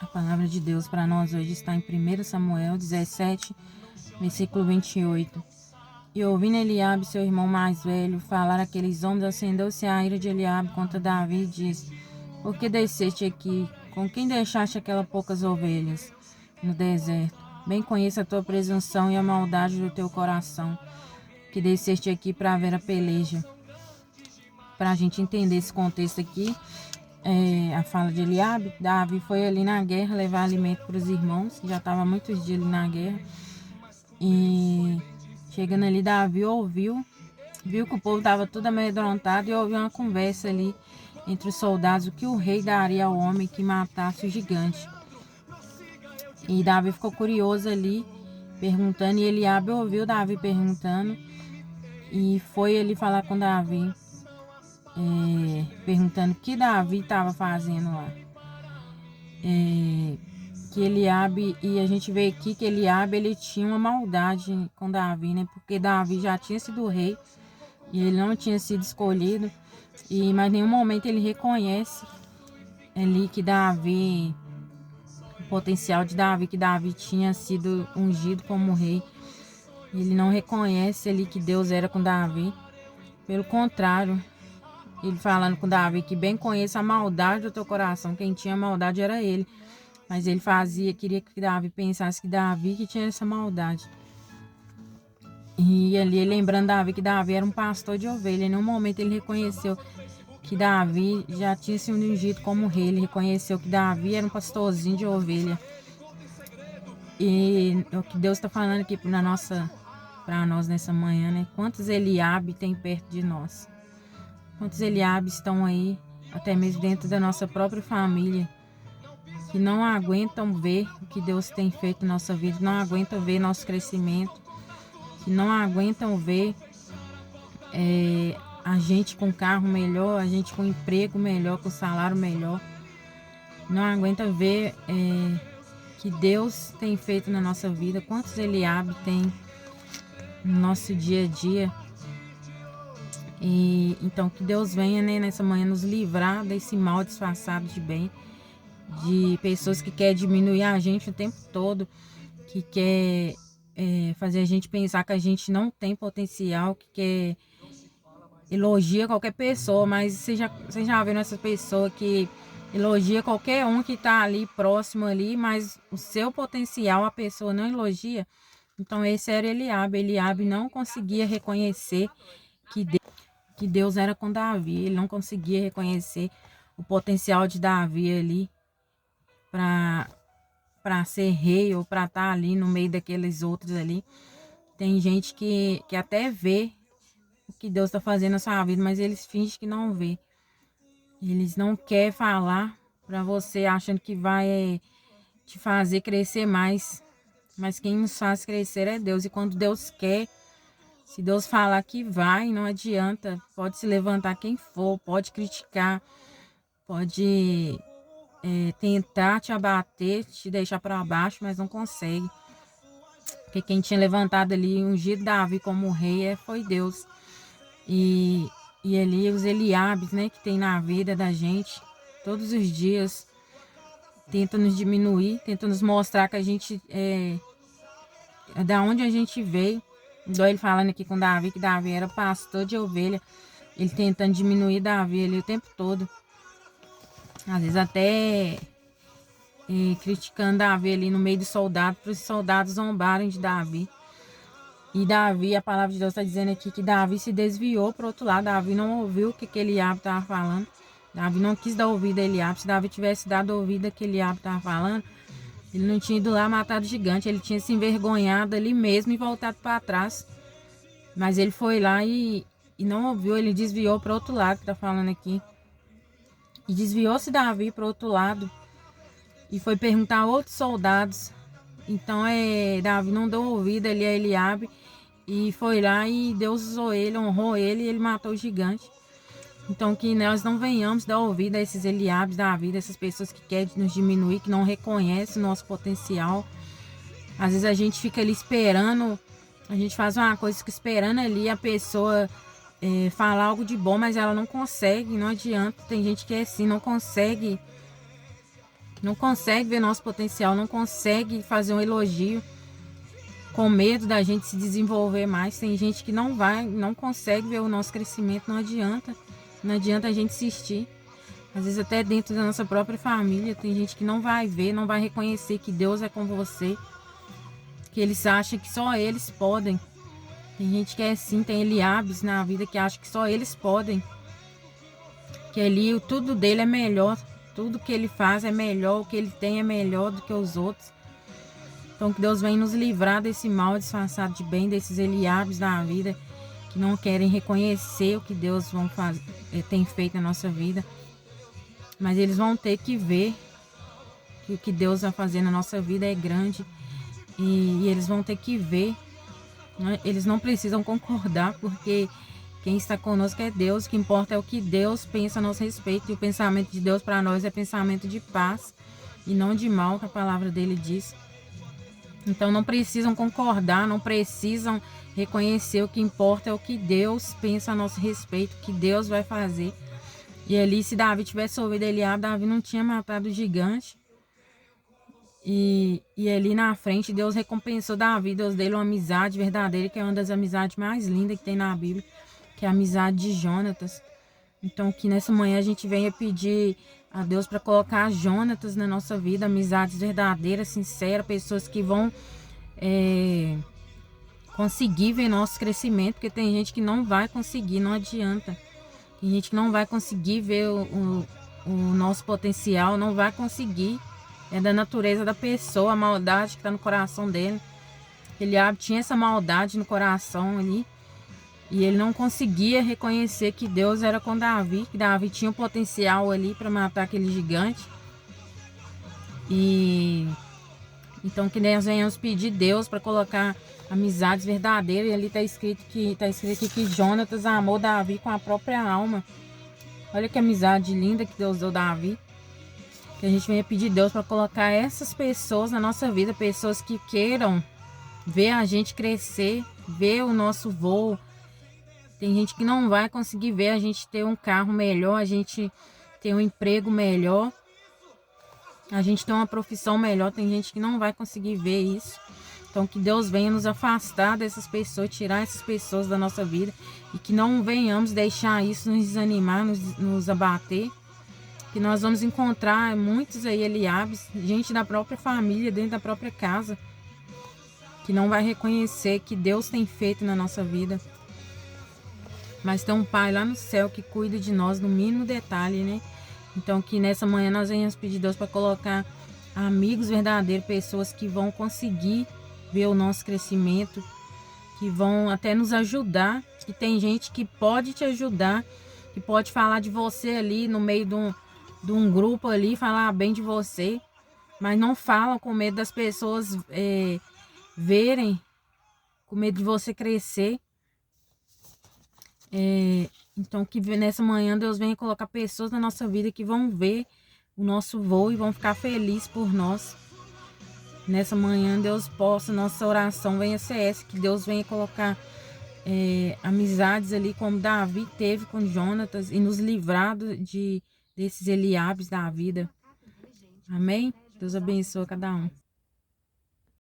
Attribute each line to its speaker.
Speaker 1: A palavra de Deus para nós hoje está em 1 Samuel 17, versículo 28. E ouvindo Eliabe, seu irmão mais velho, falar aqueles homens, acendeu-se a ira de Eliabe contra Davi e disse: Por que desceste aqui? Com quem deixaste aquelas poucas ovelhas no deserto? Bem conheço a tua presunção e a maldade do teu coração, que desceste aqui para ver a peleja. Para a gente entender esse contexto aqui, a fala de Eliabe, Davi foi ali na guerra levar alimento para os irmãos, que já estava muitos dias ali na guerra. E chegando ali, Davi viu que o povo estava tudo amedrontado e ouviu uma conversa ali entre os soldados, o que o rei daria ao homem que matasse o gigante. E Davi ficou curioso ali, perguntando, e Eliabe ouviu Davi perguntando e foi ali falar com Davi, perguntando o que Davi estava fazendo lá. Que Eliabe, e a gente vê aqui que Eliabe, ele tinha uma maldade com Davi, né? Porque Davi já tinha sido rei e ele não tinha sido escolhido, mas em nenhum momento ele reconhece ali que Davi, o potencial de Davi, que Davi tinha sido ungido como rei. Ele não reconhece ali que Deus era com Davi. Pelo contrário, ele falando com Davi que bem conheço a maldade do teu coração, quem tinha maldade era ele. Mas ele queria que Davi pensasse que Davi que tinha essa maldade. E ali, lembrando Davi que Davi era um pastor de ovelha. Em nenhum momento ele reconheceu que Davi já tinha sido ungido como rei. Ele reconheceu que Davi era um pastorzinho de ovelha. E o que Deus está falando aqui para nós nessa manhã, né? Quantos Eliabe tem perto de nós? Quantos Eliabe estão aí, até mesmo dentro da nossa própria família, que não aguentam ver o que Deus tem feito na nossa vida, não aguentam ver nosso crescimento, que não aguentam ver a gente com carro melhor, a gente com emprego melhor, com salário melhor, não aguentam ver que Deus tem feito na nossa vida. Quantos Eliabe tem no nosso dia a dia? E então que Deus venha, né, nessa manhã nos livrar desse mal disfarçado de bem, de pessoas que querem diminuir a gente o tempo todo, que quer fazer a gente pensar que a gente não tem potencial, que quer elogia qualquer pessoa, mas você já viu essa pessoa que elogia qualquer um que tá ali próximo ali, mas o seu potencial a pessoa não elogia? Então esse era Eliabe. Eliabe não conseguia reconhecer que Deus era com Davi, ele não conseguia reconhecer o potencial de Davi ali para ser rei ou para estar ali no meio daqueles outros ali. Tem gente que até vê o que Deus está fazendo na sua vida, mas eles fingem que não vê. Eles não querem falar para você, achando que vai te fazer crescer mais. Mas quem nos faz crescer é Deus. E quando Deus quer, se Deus falar que vai, não adianta. Pode se levantar quem for, pode criticar, pode tentar te abater, te deixar para baixo, mas não consegue. Porque quem tinha levantado ali, ungido Davi como rei, foi Deus. E ali os Eliabes, né, que tem na vida da gente, todos os dias, tentam nos diminuir, tentam nos mostrar que a gente é da onde a gente veio. Igual ele falando aqui com Davi, que Davi era pastor de ovelha, ele tentando diminuir Davi ali o tempo todo. Às vezes até criticando Davi ali no meio dos soldados, para os soldados zombarem de Davi. E Davi, a palavra de Deus está dizendo aqui que Davi se desviou para o outro lado. Davi não ouviu o que Eliabe estava falando. Davi não quis dar ouvido a Eliabe. Se Davi tivesse dado ouvido a que Eliabe estava falando, ele não tinha ido lá matar o gigante. Ele tinha se envergonhado ali mesmo e voltado para trás. Mas ele foi lá e não ouviu. Ele desviou para o outro lado, que está falando aqui. E desviou-se Davi para o outro lado. E foi perguntar a outros soldados. Então Davi não deu ouvido ali a Eliabe. E foi lá e Deus usou ele, honrou ele e ele matou o gigante. Então que nós não venhamos dar ouvido a esses Eliabes da vida, essas pessoas que querem nos diminuir, que não reconhecem o nosso potencial. Às vezes a gente fica ali esperando, a gente faz uma coisa, fica esperando ali a pessoa falar algo de bom, mas ela não consegue, não adianta. Tem gente que é assim, não consegue não consegue ver nosso potencial, não consegue fazer um elogio, com medo da gente se desenvolver mais. Tem gente que não consegue ver o nosso crescimento, não adianta a gente insistir. Às vezes até dentro da nossa própria família, tem gente que não vai ver, não vai reconhecer que Deus é com você, que eles acham que só eles podem. Tem gente que é assim, tem Eliabes na vida que acha que só eles podem, que ali tudo dele é melhor, tudo que ele faz é melhor, o que ele tem é melhor do que os outros. Então que Deus venha nos livrar desse mal disfarçado de bem, desses Eliabes da vida, que não querem reconhecer o que Deus tem feito na nossa vida. Mas eles vão ter que ver que o que Deus vai fazer na nossa vida é grande. E eles vão ter que ver, né? Eles não precisam concordar, porque quem está conosco é Deus. O que importa é o que Deus pensa a nosso respeito. E o pensamento de Deus para nós é pensamento de paz e não de mal, que a palavra dele diz. Então não precisam concordar, não precisam reconhecer. O que importa é o que Deus pensa a nosso respeito, o que Deus vai fazer. E ali, se Davi tivesse ouvido Eliabe, Davi não tinha matado o gigante. E ali na frente, Deus recompensou Davi, Deus dele uma amizade verdadeira, que é uma das amizades mais lindas que tem na Bíblia, que é a amizade de Jonatas. Então, que nessa manhã a gente venha pedir a Deus para colocar Jonatas na nossa vida, amizades verdadeiras, sinceras, pessoas que vão conseguir ver nosso crescimento, porque tem gente que não vai conseguir, não adianta. Tem gente que não vai conseguir ver o nosso potencial, não vai conseguir. É da natureza da pessoa, a maldade que está no coração dele. Eliabe tinha essa maldade no coração ali. E ele não conseguia reconhecer que Deus era com Davi, que Davi tinha o potencial ali para matar aquele gigante. E então que nós venhamos pedir Deus para colocar amizades verdadeiras. E ali está escrito aqui que Jonatas amou Davi com a própria alma. Olha que amizade linda que Deus deu Davi. Que a gente venha pedir Deus para colocar essas pessoas na nossa vida, pessoas que queiram ver a gente crescer, ver o nosso voo. Tem gente que não vai conseguir ver a gente ter um carro melhor, a gente ter um emprego melhor, a gente ter uma profissão melhor. Tem gente que não vai conseguir ver isso. Então que Deus venha nos afastar dessas pessoas, tirar essas pessoas da nossa vida, e que não venhamos deixar isso nos desanimar, nos abater. Que nós vamos encontrar muitos aí Eliabes, gente da própria família, dentro da própria casa, que não vai reconhecer que Deus tem feito na nossa vida. Mas tem um Pai lá no céu que cuida de nós no mínimo detalhe, né? Então que nessa manhã nós venhamos pedir Deus para colocar amigos verdadeiros, pessoas que vão conseguir ver o nosso crescimento, que vão até nos ajudar, que tem gente que pode te ajudar, que pode falar de você ali no meio de um grupo ali, falar bem de você, mas não falam com medo das pessoas verem, com medo de você crescer. Então que nessa manhã Deus venha colocar pessoas na nossa vida que vão ver o nosso voo e vão ficar felizes por nós. Nessa manhã Deus possa, nossa oração venha ser essa, que Deus venha colocar amizades ali como Davi teve com Jonatas, e nos livrar desses Eliabes da vida. Amém? Deus abençoe cada um.